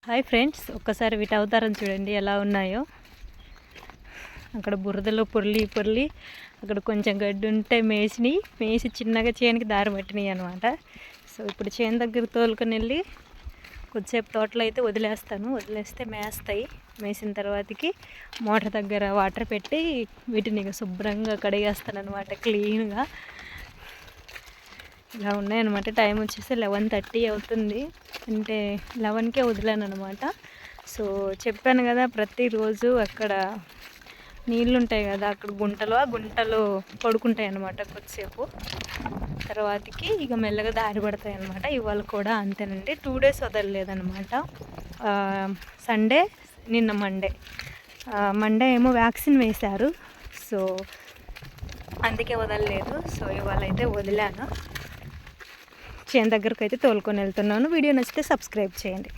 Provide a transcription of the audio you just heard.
Hi friends, ఒక్కసారి వీటి అవతారం చూడండి ఎలా ఉన్నాయో. అక్కడ బురదలో పొర్లి అక్కడ కొంచెం గడ్డి ఉంటే మేసి చిన్నగా చేనుకి దారి పట్టినాయి అనమాట. సో ఇప్పుడు చేను దగ్గర తోలుకొని వెళ్ళి కొద్దిసేపు తోటలో అయితే వదిలేస్తే మేస్తాయి. మేసిన తర్వాతకి మోటార్ దగ్గర వాటర్ పెట్టి వీటిని శుభ్రంగా కడిగేస్తాను అనమాట, క్లీన్గా. ఇలా ఉన్నాయన్నమాట. టైం వచ్చేసి 11:30 అవుతుంది. అంటే 11కే వదిలాను అనమాట. సో చెప్పాను కదా, ప్రతిరోజు అక్కడ నీళ్ళు ఉంటాయి కదా, అక్కడ గుంటలో పడుకుంటాయి అన్నమాట కొద్దిసేపు. తర్వాతకి ఇక మెల్లగా దారి పడతాయి అన్నమాట. ఇవాళ కూడా అంతేనండి, 2 days వదలలేదన్నమాట. సండే, నిన్న మండే ఏమో వ్యాక్సిన్ వేశారు. సో అందుకే వదలలేదు. సో ఇవాళ అయితే వదిలాను. చేను దగ్గరకు అయితే తోలుకొని వెళ్తున్నాను. వీడియో నచ్చితే సబ్స్క్రైబ్ చేయండి.